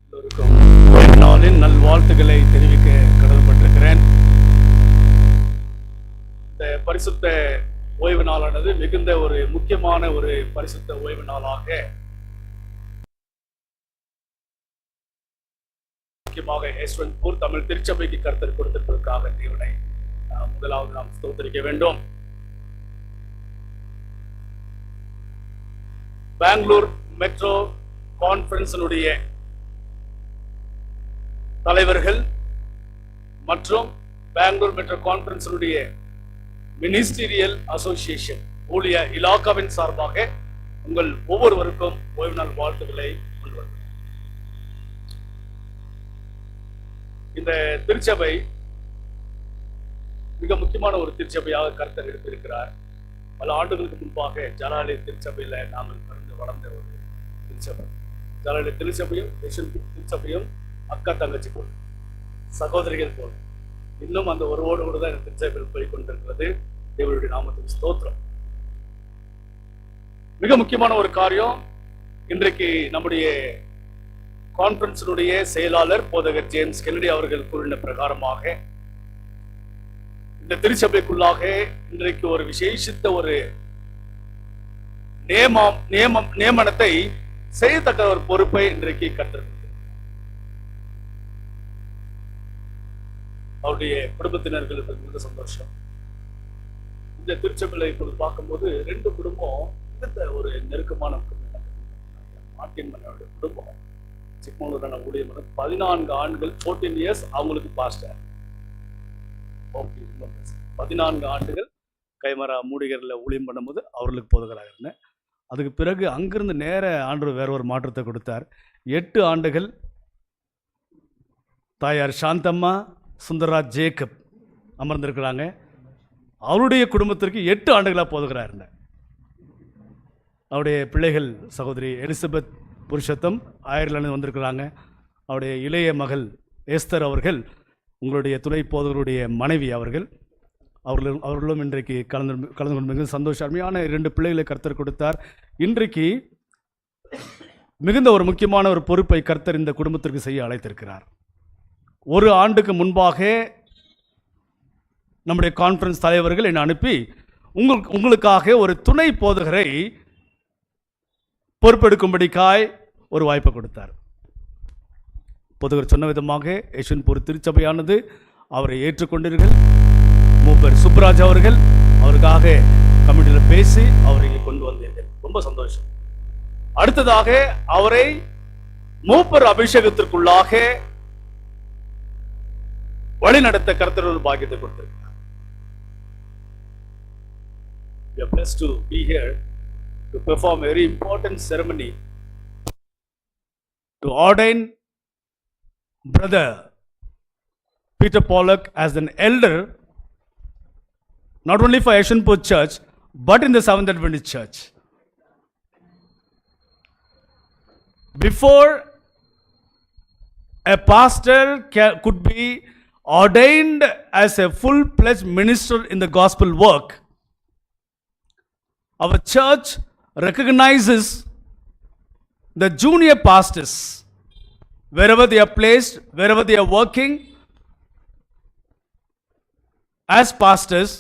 எல்லோருக்கும் நாளின் நல்வாழ்த்துக்களை தெரிவிக்க கடமைப்பட்டிருக்கிறேன். இந்த பரிசுத்த ஓய்வு நாளானது மிகுந்த ஒரு முக்கியமான ஒரு பரிசுத்த ஓய்வு நாளாக முக்கியமாக யஷ்வந்த்பூர் தமிழ் திருச்சபைக்கு கர்த்தர் கொடுத்திருப்பதற்காக தேவனை முதலாவது நாம் ஸ்தோத்திரிக்க வேண்டும். பெங்களூர் மெட்ரோ கான்ஃபரன்ஸினுடைய தலைவர்கள் மற்றும் பெங்களூர் மெட்ரோ கான்ஃபரன்ஸினுடைய மினிஸ்டீரியல் அசோசியேஷன் ஊழிய இலாக்காவின் சார்பாக உங்கள் ஒவ்வொருவருக்கும் ஓய்வு நாள் வாழ்த்துக்களை கொண்டு வருகிறோம். இந்த திருச்சபை மிக முக்கியமான ஒரு திருச்சபையாக கர்த்தர் எடுத்திருக்கிறார். பல ஆண்டுகளுக்கு முன்பாக ஜலாலய திருச்சபையில நாங்கள் பிறந்து வளர்ந்த ஒரு திருச்சபை. ஜலாலய திருச்சபையும் திருச்சபையும் அக்கா தங்கச்சி போல், சகோதரிகள் போல் இன்னும் அந்த ஒருவோடு கூட தான் இந்த திருச்சபையில் போய் கொண்டிருக்கிறது. தேவனுடைய நாமத்துக்கு ஸ்தோத்திரம். மிக முக்கியமான ஒரு காரியம், இன்றைக்கு நம்முடைய கான்ஃபரன்ஸினுடைய செயலாளர் போதகர் ஜேம்ஸ் கென்னடி அவர்கள் கூறின பிரகாரமாக இந்த திருச்சபைக்குள்ளாக இன்றைக்கு ஒரு விசேஷித்த ஒரு நியமனத்தை செய்யத்தக்க ஒரு பொறுப்பை இன்றைக்கு கர்த்தர் அவருடைய குடும்பத்தினர்களுக்கு மிக சந்தோஷம். இந்த திருச்சபையில இப்பொழுது பார்க்கும்போது 2 குடும்பம் மிகுந்த ஒரு நெருக்கமான மார்ட்டின் மன்னருடைய குடும்பம் சிக்மங்களூரான ஊழியம் 14 ஆண்டுகள் 14 இயர்ஸ் அவங்களுக்கு பாஸ்டர். 14 ஆண்டுகள் கைமரா மூடிகரில் ஊழியம் பண்ணும்போது அவர்களுக்கு போதகராக இருந்தேன். அதுக்கு பிறகு அங்கிருந்து நேர ஆண்டு வேற ஒரு மாற்றத்தை கொடுத்தார். 8 ஆண்டுகள் தாயார் சாந்தம்மா சுந்தரராஜ் ஜேக்கப் அமர்ந்திருக்கிறாங்க. அவருடைய குடும்பத்திற்கு 8 ஆண்டுகளாக போதகராக இருந்தேன். அவருடைய பிள்ளைகள் சகோதரி எலிசபெத் புருஷோத்தம் அயர்லாந்து வந்திருக்கிறாங்க. அவருடைய இளைய மகள் எஸ்தர் அவர்கள் உங்களுடைய துணை போதகருடைய மனைவி அவர்களும் இன்றைக்கு கலந்து கொண்டு மிகுந்த சந்தோஷம். அருமையான 2 பிள்ளைகளை கர்த்தர் கொடுத்தார். இன்றைக்கு மிகுந்த ஒரு முக்கியமான ஒரு பொறுப்பை கர்த்தர் இந்த குடும்பத்திற்கு செய்ய அழைத்திருக்கிறார். 1 ஆண்டுக்கு முன்பாக நம்முடைய கான்ஃபரன்ஸ் தலைவர்கள் என்னை அனுப்பி உங்களுக்காக ஒரு துணை போதகரை பொறுப்பெடுக்கும்படிக்காய் ஒரு வாய்ப்பை கொடுத்தார். போதகர் சொன்ன விதமாக யஷ்வந்த்பூர் திருச்சபையானது அவரை ஏற்றுக்கொண்டீர்கள். மூப்பர் சுப்ராஜ் அவர்கள் அவருக்காக கமிட்டியில் பேசி அவரை கொண்டு வந்தீர்கள். ரொம்ப சந்தோஷம். அடுத்ததாக அவரை மூப்பர் அபிஷேகத்திற்குள்ளாக வழி நடத்த கர்த்தர் ஒரு பாக்கியத்தை கொடுத்திருக்கிறார். We are blessed to be here to perform a very important ceremony to ordain Brother Peter Pollock as an elder, not only for Yeshwanthpur Church but in the Seventh Adventist Church. Before a pastor could be ordained as a full-fledged minister in the gospel work, our church recognizes the junior pastors wherever they are placed, wherever they are working as pastors,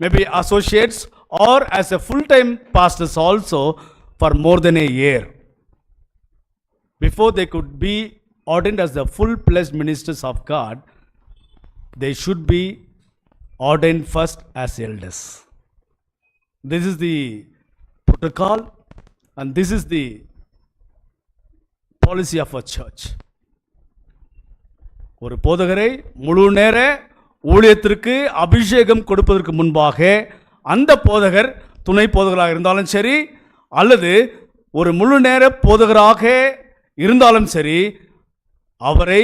maybe associates or as a full-time pastors also for more than a year. Before they could be ordained as the full-fledged ministers of God, they should be ordained first as elders. This is the protocol and this is the policy of our church. ஒரு போதகரை முழு நேர ஊழியத்திற்கு அபிஷேகம் கொடுப்பதற்கு முன்பாக அந்த போதகர் துணை போதகராக இருந்தாலும் சரி அல்லது ஒரு முழு நேர போதகராக இருந்தாலும் சரி அவரை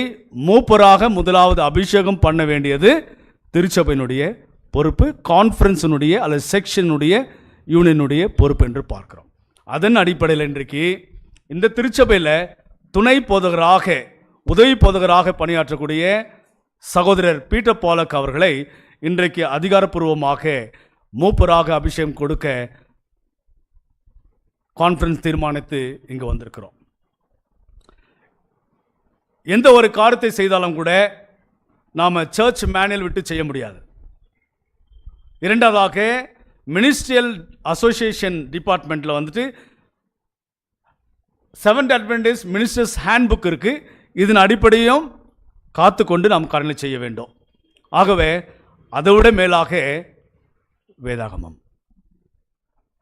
மூப்பராக முதலாவது அபிஷேகம் பண்ண வேண்டியது திருச்சபையினுடைய பொறுப்பு, கான்ஃபரன்ஸினுடைய அல்லது செக்ஷனுடைய யூனியனுடைய பொறுப்பு என்று பார்க்கிறோம். அதன் அடிப்படையில் இன்றைக்கு இந்த திருச்சபையில் துணை போதகராக உதவி போதகராக பணியாற்றக்கூடிய சகோதரர் பீட்டர் பாலக் அவர்களை இன்றைக்கு அதிகாரப்பூர்வமாக மூப்பராக அபிஷேகம் கொடுக்க கான்ஃபரன்ஸ் தீர்மானித்து இங்கே வந்திருக்கிறோம். எந்த ஒரு காரியத்தை செய்தாலும் கூட நாம் சர்ச் மேனுவல் விட்டு செய்ய முடியாது. இரண்டாவதாக மினிஸ்ட்ரியல் அசோசியேஷன் டிபார்ட்மெண்ட்டில் வந்துட்டு செவன்த் அட்வென்டிஸ்ட் மினிஸ்டர்ஸ் ஹேண்ட்புக் இருக்குது. இதன் அடிப்படையும் காத்து கொண்டு நாம் காரியங்களை செய்ய வேண்டும். ஆகவே அதைவிட மேலாக வேதாகமம்,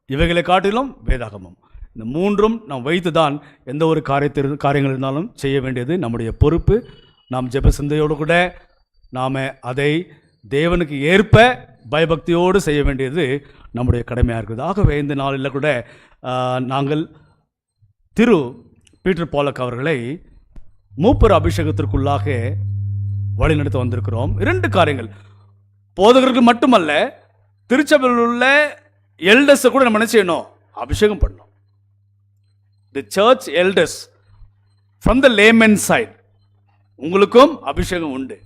இவைகளை காட்டிலும் வேதாகமம், இந்த மூன்றும் நாம் வைத்து தான் எந்த ஒரு காரியங்கள் இருந்தாலும் செய்ய வேண்டியது நம்முடைய பொறுப்பு. நாம் ஜெப சிந்தையோடு கூட நாம் அதை தேவனுக்கு ஏற்ப பயபக்தியோடு செய்ய வேண்டியது நம்முடைய கடமையாக இருக்குது. ஆகவே இந்த நாளில் கூட நாங்கள் திரு பீட்டர் பாலக் அவர்களை மூப்பர் அபிஷேகத்திற்குள்ளாக வழிநடத்த வந்திருக்கிறோம். 2 காரியங்கள், போதகர்கள் மட்டுமல்ல, திருச்சபையில் உள்ள எல்டர்ஸை கூட நம்ம என்ன செய்யணும்? அபிஷேகம் பண்ணணும். The church elders from the layman side, உங்களுக்கும் அபிஷேகம் உண்டு.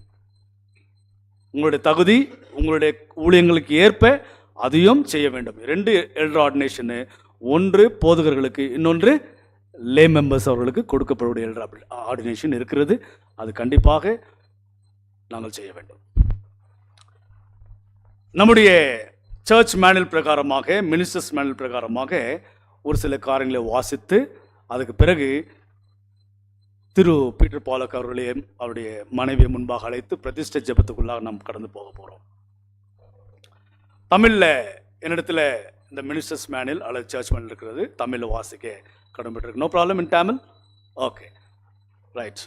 உங்களுடைய தகுதி, உங்களுடைய ஊழியங்களுக்கு ஏற்ப அதையும் செய்ய வேண்டும். 2 எல்டர் ஆர்டினேஷனு, ஒன்று போதகர்களுக்கு, இன்னொன்று லே மெம்பர்ஸ் அவர்களுக்கு கொடுக்கப்படக்கூடிய எல்டர் ஆர்டினேஷன் இருக்கிறது. அது கண்டிப்பாக நாங்கள் செய்ய வேண்டும். நம்முடைய சர்ச் மேனுவல் பிரகாரமாக, மினிஸ்டர்ஸ் மேனுவல் பிரகாரமாக ஒரு சில காரியங்களை வாசித்து அதுக்கு பிறகு திரு பீட்டர் பாலக் அவர்களையும் அவருடைய மனைவியை முன்பாக அழைத்து பிரதிஷ்டை ஜெபத்துக்குள்ளாக நாம் கடந்து போக போகிறோம். தமிழில் என்னிடத்தில் இந்த மினிஸ்டர்ஸ் மேனுவல் அல்லது சர்ச் மேனுவல் இருக்கிறது. தமிழில் வாசிக்க கடன்பட்டிருக்கு. No problem in Tamil? Okay, right.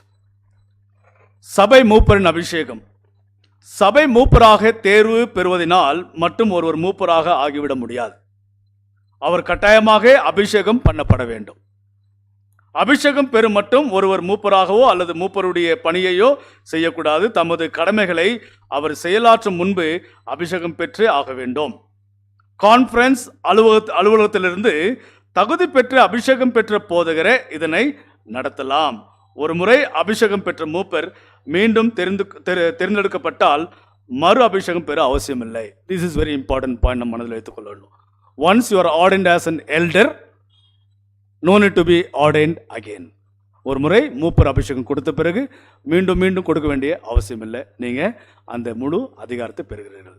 சபை மூப்பரின் அபிஷேகம். சபை மூப்பராக தேர்வு பெறுவதனால் மட்டும் ஒருவர் மூப்பராக ஆகிவிட முடியாது. அவர் கட்டாயமாக அபிஷேகம் பண்ணப்பட வேண்டும். அபிஷேகம் பெறும் மட்டும் ஒருவர் மூப்பராகவோ அல்லது மூப்பருடைய பணியையோ செய்யக்கூடாது. தமது கடமைகளை அவர் செயலாற்றும் முன்பு அபிஷேகம் பெற்று ஆக வேண்டும். கான்ஃபரன்ஸ் அலுவலகத்திலிருந்து தகுதி பெற்ற அபிஷேகம் பெற்ற போதகரே இதனை நடத்தலாம். ஒரு முறை அபிஷேகம் பெற்ற மூப்பர் மீண்டும் தேர்ந்தெடுக்கப்பட்டால் மறு அபிஷேகம் பெற அவசியமில்லை. This is very important point நம்ம மனதில் வைத்துக் கொள்ளணும். Once you are ordained as an elder, no need to be ordained again. ஒரு முறை மூப்பர் அபிஷேகம் கொடுத்த பிறகு மீண்டும் மீண்டும் கொடுக்க வேண்டிய அவசியம் இல்லை. நீங்கள் அந்த முழு அதிகாரத்தை பெறுகிறீர்கள்.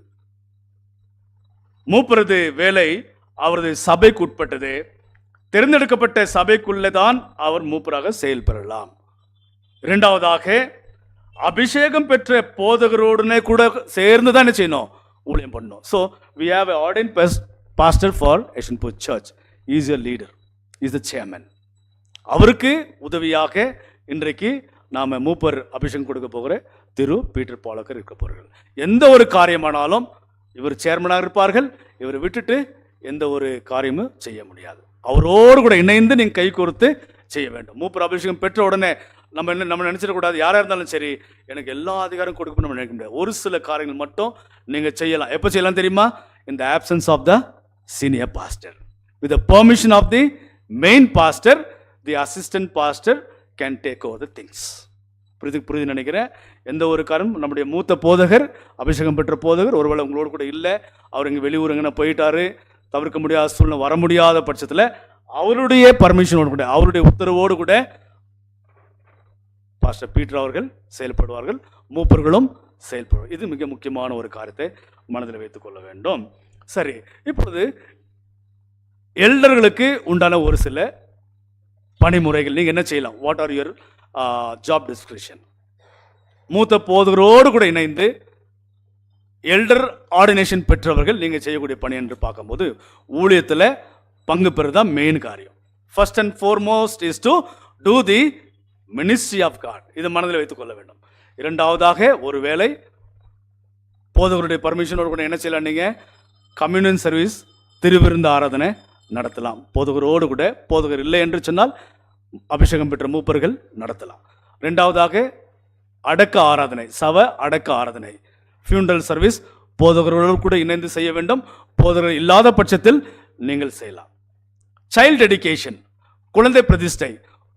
மூப்பரது வேலை அவரது சபைக்கு உட்பட்டது. தேர்ந்தெடுக்கப்பட்ட சபைக்குள்ளே தான் அவர் மூப்பராக செயல்பெறலாம். இரண்டாவதாக, அபிஷேகம் பெற்ற போதகரோடனே கூட சேர்ந்து தான் என்ன செய்யணும்? ஊழியம் பண்ணணும். So we have a ordained pastor for Yeshwanthpur church. Is a leader, is the chairman. அவருக்கு உதவியாக இன்றைக்கு நாம் மூப்பர் அபிஷேகம் கொடுக்க போகிற திரு பீட்டர் பாலக்கர் இருக்க போகிறார்கள். எந்த ஒரு காரியமானாலும் இவர் சேர்மனாக இருப்பார்கள். இவரை விட்டுட்டு எந்த ஒரு காரியமும் செய்ய முடியாது. அவரோடு கூட இணைந்து நீங்கள் கை கோர்த்து செய்ய வேண்டும். மூப்பர் அபிஷேகம் பெற்ற உடனே நம்ம நினச்சிடக்கூடாது, யாராக இருந்தாலும் சரி எனக்கு எல்லா அதிகாரம் கொடுக்கணும் நம்ம நினைக்க முடியாது. ஒரு சில காரியங்கள் மட்டும் நீங்கள் செய்யலாம். எப்போ செய்யலாம் தெரியுமா? In the absence of the senior pastor, with the permission of the main pastor, the assistant pastor can take over the things. புரிது நினைக்கிறேன். எந்த ஒரு காரணம் நம்முடைய மூத்த போதகர், அபிஷேகம் பெற்ற போதகர் ஒருவேளை உங்களோடு கூட இல்லை, அவர் இங்கே வெளியூர் எங்கன்னா போயிட்டாரு, தவிர்க்க முடியாத சூழ்நிலை வர முடியாத பட்சத்தில் அவருடைய பர்மிஷனோடு கூட, அவருடைய உத்தரவோடு கூட பாஸ்டர் பீட்டர் அவர்கள் செயல்படுவார்கள், மூப்பர்களும் செயல்படுவார். இது மிக முக்கியமான ஒரு காரியத்தை மனதில் வைத்துக் கொள்ள வேண்டும். சரி, இப்பொழுது எல்டர்களுக்கு உண்டான ஒரு சில பணிமுறைகள் நீங்கள் என்ன செய்யலாம்? What are your job description? மூத்த போதகரோடு கூட இணைந்து எல்டர் ஆர்டினேஷன் பெற்றவர்கள் நீங்கள் செய்யக்கூடிய பணி என்று பார்க்கும்போது ஊழியத்தில் பங்கு பெறுதான் மெயின் காரியம். First and foremost is to do the ministry of God. இதை மனதில் வைத்துக் கொள்ள வேண்டும். இரண்டாவதாக, ஒரு வேளை போதகருடைய பர்மிஷனோடு கூட என்ன செய்யலாம்? நீங்கள் கம்யூனியன் சர்வீஸ், திருவிருந்த ஆராதனை நடத்தலாம். போதகரோடு கூட, போதகர் இல்லை என்று சொன்னால் அபிஷேகம் பெற்ற மூப்பர்கள் நடத்தலாம். ரெண்டாவதாக, அடக்க ஆராதனை, சவ அடக்க ஆராதனை, ஃபியூனரல் சர்வீஸ் போதகரோடு கூட இணைந்து செய்ய வேண்டும். போதகர் இல்லாத பட்சத்தில் நீங்கள் செய்யலாம். சைல்ட் டெடிகேஷன், குழந்தை பிரதிஷ்டை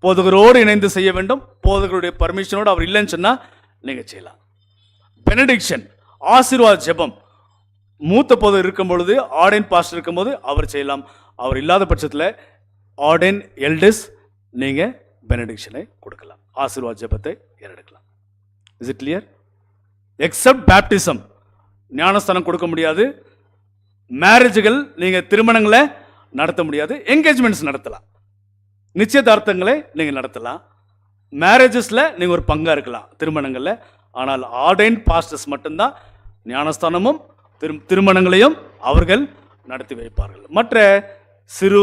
போதகரோடு இணைந்து செய்ய வேண்டும். போதகருடைய பர்மிஷனோடு அவர் இல்லைன்னு சொன்னால் நீங்கள் செய்யலாம். பெனடிக்ஷன், ஆசீர்வாத ஜெபம், மூத்த போதகர் இருக்கும் பொழுது, ஆர்டைன் பாஸ்டர் இருக்கும்போது அவர் செய்யலாம். அவர் இல்லாத பட்சத்தில் ஆர்டைன் எல்டர்ஸ் நீங்கள் பெனடிக்ஷனை கொடுக்கலாம், ஆசீர்வாத ஜெபத்தை ஏறெடுக்கலாம். Is it clear? Except baptism, ஞானஸ்தானம் கொடுக்க முடியாது. மேரேஜுகள், நீங்கள் திருமணங்களை நடத்த முடியாது. என்கேஜ்மெண்ட்ஸ் நடத்தலாம், நிச்சயதார்த்தங்களை நீங்கள் நடத்தலாம். மேரேஜஸில் நீங்கள் ஒரு பங்காக இருக்கலாம் திருமணங்களில். ஆனால் ஆர்டைன் பாஸ்டர்ஸ் மட்டும்தான் ஞானஸ்தானமும் திருமணங்களையும் அவர்கள் நடத்தி வைப்பார்கள். மற்ற சிறு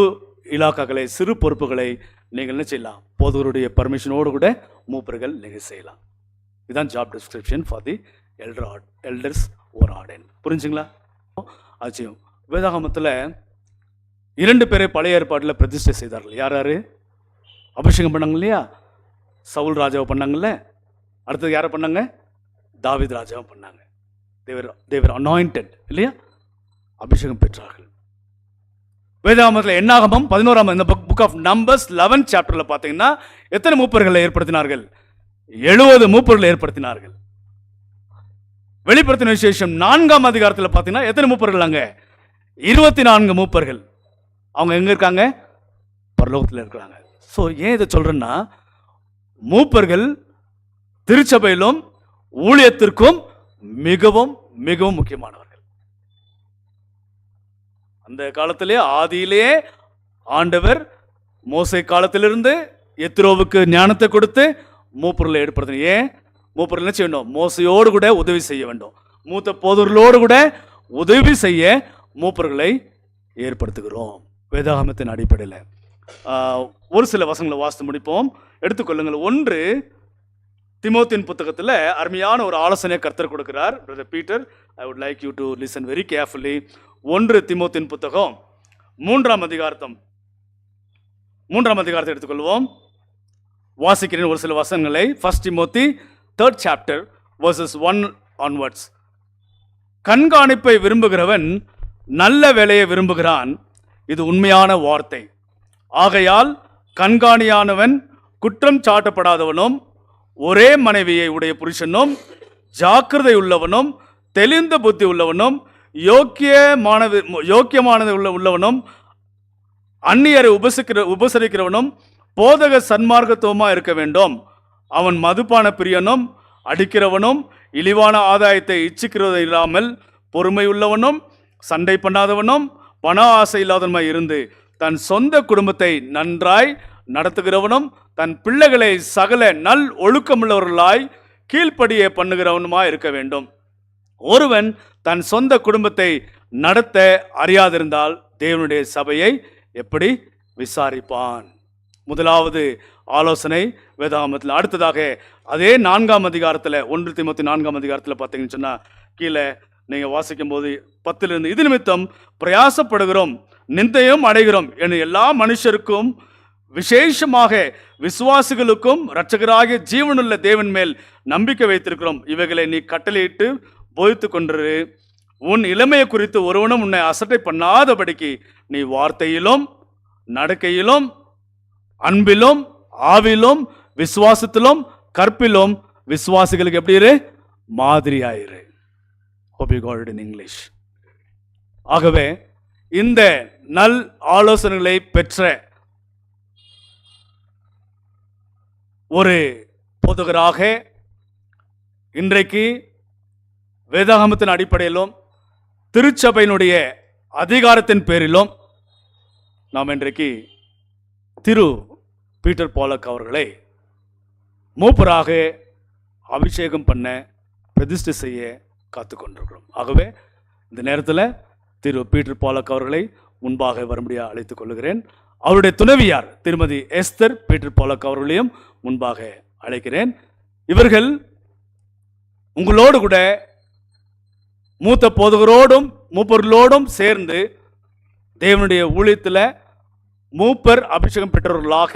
இலாக்காக்களை, சிறு பொறுப்புகளை நீங்கள் என்ன செய்யலாம்? போதவருடைய பர்மிஷனோடு கூட மூப்பர்கள் நீங்கள் செய்யலாம். இதுதான் job description for the elders or ordain. புரிஞ்சுங்களா? ஆச்சரியம். வேதாகமத்தில் 2 பேரை பழைய ஏற்பாட்டில் பிரதிஷ்டை செய்தார்கள். யார் யார்? அபிஷேகம் பண்ணாங்க இல்லையா? சவுல் ராஜாவை பண்ணாங்கல்ல. அடுத்தது யாரை பண்ணாங்க? தாவீது ராஜாவை பண்ணாங்க. தேவர் அனாயிண்டட் இல்லையா? அபிஷேகம் பெற்றார்கள். வேதாகமத்தில் என்னாகமம் 11ஆம் இந்த புக் ஆஃப் நம்பர்ஸ் 11 சாப்டரில் பார்த்தீங்கன்னா எத்தனை மூப்பர்களை ஏற்படுத்தினார்கள்? 70 மூப்பர்களை ஏற்படுத்தினார்கள். வெளிப்படுத்தின விசேஷம் 4ஆம் அதிகாரத்தில் பார்த்தீங்கன்னா எத்தனை மூப்பர்கள்? அங்கே 24 மூப்பர்கள். அவங்க எங்க இருக்காங்க? பரலோகத்தில் இருக்கிறாங்க. ஸோ ஏன் இதை சொல்றேன்னா, மூப்பர்கள் திருச்சபையிலும் ஊழியத்திற்கும் மிகவும் மிகவும் முக்கியமானவர்கள். அந்த காலத்திலே, ஆதியிலேயே ஆண்டவர் மோசே காலத்திலிருந்து எத்திரோவுக்கு ஞானத்தை கொடுத்து மூப்பர்களை ஏற்படுத்தின. ஏன்? மூப்பர்கள் என்ன செய்யணும்? மோசையோடு கூட உதவி செய்ய வேண்டும். மூத்த போதர்களோடு கூட உதவி செய்ய மூப்பர்களை ஏற்படுத்துகிறோம். வேதாகமத்தின் அடிப்படையில் ஒரு சில வசனங்களை வாசித்து முடிப்போம். எடுத்துக்கொள்ளுங்கள். 1 தீமோத்தேயின் புத்தகத்தில் அருமையான ஒரு ஆலோசனையை கர்த்தர் கொடுக்கிறார். Brother Peter, I would like you to listen very carefully. 1 தீமோத்தேயின் புத்தகம் 3ஆம் அதிகாரத்தை எடுத்துக்கொள்வோம். வாசிக்கிறேன் ஒரு சில வசனங்களை. 1 Timothy 3rd chapter verses 1 onwards. கண்காணிப்பை விரும்புகிறவன் நல்ல வேலையை விரும்புகிறான், இது உண்மையான வார்த்தை. ஆகையால் கண்காணியானவன் குற்றம் சாட்டப்படாதவனும் ஒரே மனைவியை உடைய புருஷனும் ஜாக்கிரதை உள்ளவனும் தெளிந்த புத்தி உள்ளவனும் யோக்கியமானது உள்ளவனும் அந்நியரை உபசரிக்கிறவனும் போதக சன்மார்க்கத்துவமாக இருக்க வேண்டும். அவன் மதுபான பிரியனும் அடிக்கிறவனும் இழிவான ஆதாயத்தை இச்சிக்கிறது இல்லாமல் பொறுமையுள்ளவனும் சண்டை பண்ணாதவனும் பண ஆசை இல்லாதவனுமாய் இருந்து தன் சொந்த குடும்பத்தை நன்றாய் நடத்துகிறவனும் தன் பிள்ளைகளை சகல நல் ஒழுக்கமுள்ளவர்களாய் கீழ்ப்படிய பண்ணுகிறவனுமாய் இருக்க வேண்டும். ஒருவன் தன் சொந்த குடும்பத்தை நடத்த அறியாதிருந்தால் தேவனுடைய சபையை எப்படி விசாரிப்பான்? முதலாவது ஆலோசனை வேதாகமத்தில். அடுத்ததாக அதே 4ஆம் அதிகாரத்தில் 1 தீமோத்தேயு 4ஆம் அதிகாரத்தில் பார்த்தீங்கன்னு சொன்னால் கீழே நீங்கள் வாசிக்கும் போது 10 இது நிமித்தம் பிரயாசப்படுகிறோம், நிந்தையும் அடைகிறோம் என எல்லா மனுஷருக்கும் விசேஷமாக விசுவாசிகளுக்கும் இரட்சகராகிய ஜீவனுள்ள தேவன் மேல் நம்பிக்கை வைத்திருக்கிறோம். இவைகளை நீ கட்டளையிட்டு போதித்து கொண்டிரு. உன் இளமையை குறித்து ஒருவனும் உன்னை அசட்டை பண்ணாதபடிக்கு நீ வார்த்தையிலும் நடக்கையிலும் அன்பிலும் ஆவிலும் விசுவாசத்திலும் கற்பிலும் விசுவாசிகளுக்கு எப்படி இரு? மாதிரியாயிரு. Hope you got it in English. ஆகவே இந்த நல் ஆலோசனைகளை பெற்ற ஒரு போதகராக இன்றைக்கு வேதாகமத்தின் அடிப்படையிலும் திருச்சபையினுடைய அதிகாரத்தின் பேரிலும் நாம் இன்றைக்கு திரு பீட்டர் பாலக் அவர்களை மூப்பராக அபிஷேகம் பண்ண பிரதிஷ்டை செய்ய காத்துக்கொண்டிருக்கிறோம். ஆகவே இந்த நேரத்தில் திரு பீட்டர் பாலக் அவர்களை முன்பாக வரும்படியாக அழைத்துக் கொள்கிறேன். அவருடைய துணைவியார் திருமதி எஸ்தர் பீட்டர் பாலக் அவர்களையும் முன்பாக அழைக்கிறேன். இவர்கள் உங்களோடு கூட மூத்த போதகரோடும் மூப்பர்களோடும் சேர்ந்து தேவனுடைய ஊழியத்தில் மூப்பர் அபிஷேகம் பெற்றவர்களாக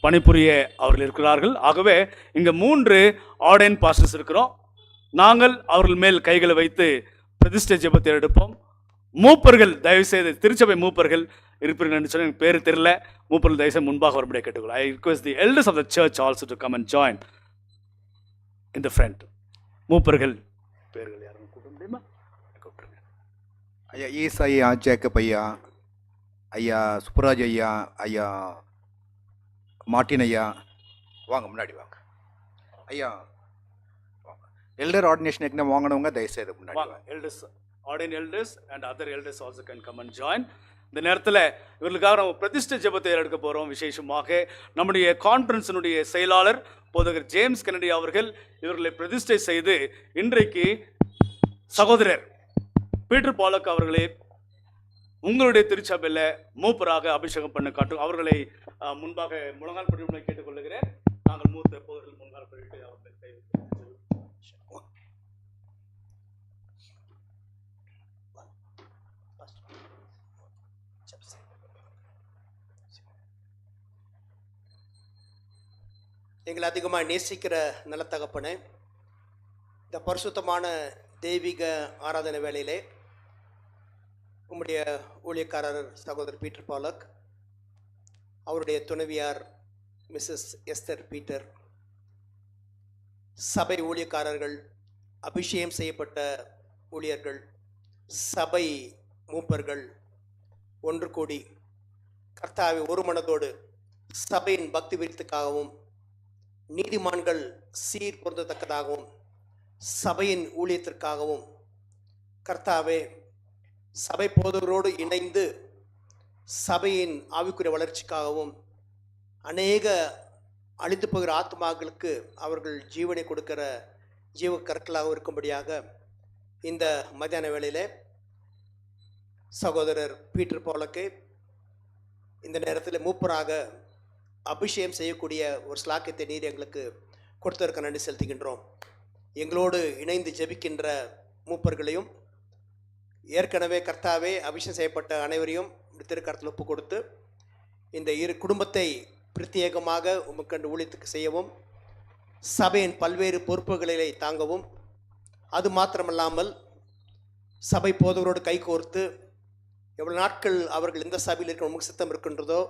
பணிபுரிய அவர்கள் இருக்கிறார்கள். ஆகவே இங்கே 3 ஆர்டைன் பாஸ்டர்ஸ் இருக்கிறோம். நாங்கள் அவர்கள் மேல் கைகளை வைத்து பிரதிஷ்டை ஜெபத்தை எடுப்போம். மூப்பர்கள் தயவுசெய்து திருச்சபை மூப்பர்கள் இருப்பீர்கள் என்று சொல்லி எனக்கு பேர் தெரியல. மூப்பர்கள் தயவுசெய்து முன்பாக வரும்படியாக கேட்டுக்கொள்ள. I request the elders of the church also to come and join in the front. மூப்பர்கள் பேர்கள் யாரும் கூப்பிட முடியுமா? கூப்பிடுங்க. ஐயா ஈசாயா, ஜேக்கப் ஐயா, ஐயா சுப்பராஜ் ஐயா, ஐயா மார்ட்டின் ஐயா, வாங்க முன்னாடி வாங்க ஐயா. எல்டர் ஆர்டினேஷன் எக்ஸாம் வாங்கினவங்க தயவுசெய்து முன்னாடி வாங்க. Elders, ordained elders and other elders also can come and join. இந்த நேரத்தில் இவர்களுக்காக நம்ம பிரதிஷ்டை ஜெபத்தை எடுக்க போகிறோம். விசேஷமாக நம்முடைய கான்ஃபரன்ஸினுடைய செயலாளர் போதகர் ஜேம்ஸ் கென்னடி அவர்கள் இவர்களை பிரதிஷ்டை செய்து இன்றைக்கு சகோதரர் பீட்டர் பாலக் அவர்களே உங்களுடைய திருச்சபையில் மூப்பராக அபிஷேகம் பண்ண காட்டும். அவர்களை முன்பாக முழங்கால் படிவுகளை கேட்டுக்கொள்ளுகிறேன். நாங்கள் மூத்த போதர்கள் முழங்கால் படிவிட்டு அவர்களை எங்களை அதிகமாக நேசிக்கிற நல்ல தகப்பனே, இந்த பரிசுத்தமான தெய்வீக ஆராதனை வேளையிலே உம்முடைய ஊழியக்காரர் சகோதரர் பீட்டர் பாலக், அவருடைய துணைவியார் மிஸ்ஸஸ் எஸ்தர் பீட்டர், சபை ஊழியக்காரர்கள், அபிஷேகம் செய்யப்பட்ட ஊழியர்கள், சபை மூப்பர்கள் ஒன்று கூடி கர்த்தாவை ஒரு மனதோடு சபையின் பக்தி விருத்துக்காகவும் நீதிமான்கள் சீர் பொருந்தத்தக்கதாகவும் சபையின் ஊழியத்திற்காகவும் கர்த்தாவே சபை போதவரோடு இணைந்து சபையின் ஆவிக்குரிய வளர்ச்சிக்காகவும் அநேக அழிந்து போகிற ஆத்மாக்களுக்கு அவர்கள் ஜீவனை கொடுக்கிற ஜீவ கற்களாகவும் இருக்கும்படியாக இந்த மத்தியான வேளையிலே சகோதரர் பீட்டர் பாலக்கை இந்த நேரத்தில் மூப்பராக அபிஷேகம் செய்யக்கூடிய ஒரு ஸ்லாக்கியத்தை நீர் எங்களுக்கு கொடுத்ததற்கு நன்றி செலுத்துகின்றோம். எங்களோடு இணைந்து ஜெபிக்கின்ற மூப்பர்களையும் ஏற்கனவே கர்த்தாவே அபிஷேகம் செய்யப்பட்ட அனைவரையும் திருக்கரத்தில் ஒப்பு கொடுத்து இந்த இரு குடும்பத்தை பிரத்யேகமாக உமக்கண்டு ஊழியத்துக்கு செய்யவும் சபையின் பல்வேறு பொறுப்புகளை தாங்கவும், அது மாத்திரமல்லாமல் சபை போதவரோடு கைகோர்த்து எவ்வளவு நாட்கள் அவர்கள் இந்த சபையில் இருக்கிற உமக்கு சித்தம் இருக்கின்றதோ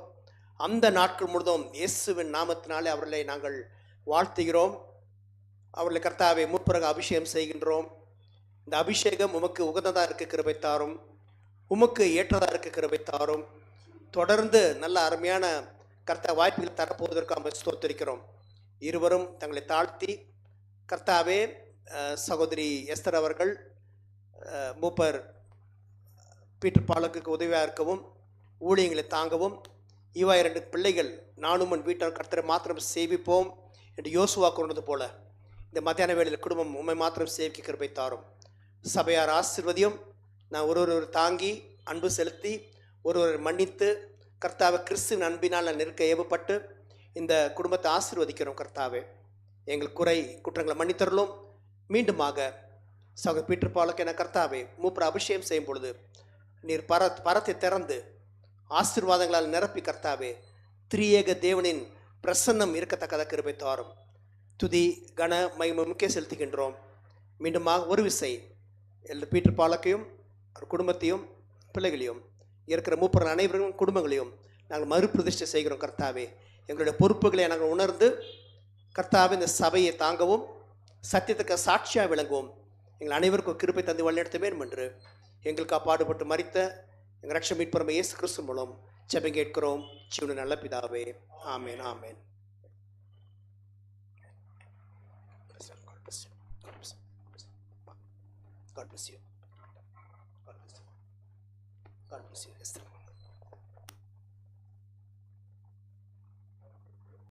அந்த நாட்கள் முழுதும் இயேசுவின் நாமத்தினாலே அவர்களை நாங்கள் வாழ்த்துகிறோம். அவர்களை கர்த்தாவை முற்புறக அபிஷேகம் செய்கின்றோம். இந்த அபிஷேகம் உமக்கு உகந்ததாக இருக்க கிருபை தாரும், உமக்கு ஏற்றதாக இருக்க கிருபை தாரும். தொடர்ந்து நல்ல அருமையான கர்த்தா வாய்ப்புகள் தரப்போவதற்கு நம்ம ஸ்தோத்திரிக்கிறோம். இருவரும் தங்களை தாழ்த்தி கர்த்தாவே சகோதரி எஸ்தர் அவர்கள் மூப்பர் பீட்டர் பாலக்குக்கு உதவியாக இருக்கவும் ஊழியங்களை தாங்கவும், இவா 2 பிள்ளைகள் நானும் என் வீட்டார் கர்த்தரை மாத்திரம் சேவிப்போம் என்று யோசுவா கொண்டது போல இந்த மத்தியான வேளையில் குடும்பம் உண்மை மாத்திரம் சேவிக்க கிருபை தாரும். சபையார் ஆசீர்வதியும். நான் ஒருவர் தாங்கி அன்பு செலுத்தி ஒருவர் மன்னித்து கர்த்தாவை கிறிஸ்துவின் அன்பினால் நான் நெருக்க ஏவப்பட்டு இந்த குடும்பத்தை ஆசீர்வதிக்கிறோம். கர்த்தாவே எங்கள் குற்றங்களை மன்னித்தரலும். மீண்டுமாக சகோதரர் பீட்டர் பாலக் என கர்த்தாவே மூப்பரை அபிஷேகம் செய்யும் பொழுது நீர் பரத்தை திறந்து ஆசீர்வாதங்களால் நிரப்பி கர்த்தாவே திரியேக தேவனின் பிரசன்னம் இருக்கத்தக்கதாக கிருபை தாரும். துதி கன மகிமை முக்கிய செலுத்துகின்றோம். மீண்டுமாக ஒரு விசை பீட்டர் பாலக்கையும் அவர் குடும்பத்தையும் பிள்ளைகளையும் இருக்கிற மூப்பர் அனைவரும் குடும்பங்களையும் நாங்கள் மறுபிரதிஷ்டை செய்கிறோம். கர்த்தாவே எங்களுடைய பொறுப்புகளை நாங்கள் உணர்ந்து கர்த்தாவே இந்த சபையை தாங்கவும் சத்தியத்துக்கு சாட்சியாக விளங்குவோம். எங்கள் அனைவருக்கும் கிருபை தந்து வழிநடத்த வேண்டும் என்று எங்களுக்கு பாடுபட்டு மரித்த எங்கள் ரட்ச மீட்பர் இயேசு கிறிஸ்து மூலம் ஜெபம் கேட்கிறோம் ஜீவனுள்ள நல்ல பிதாவே. ஆமென், ஆமென். God bless you. God bless you. God bless you.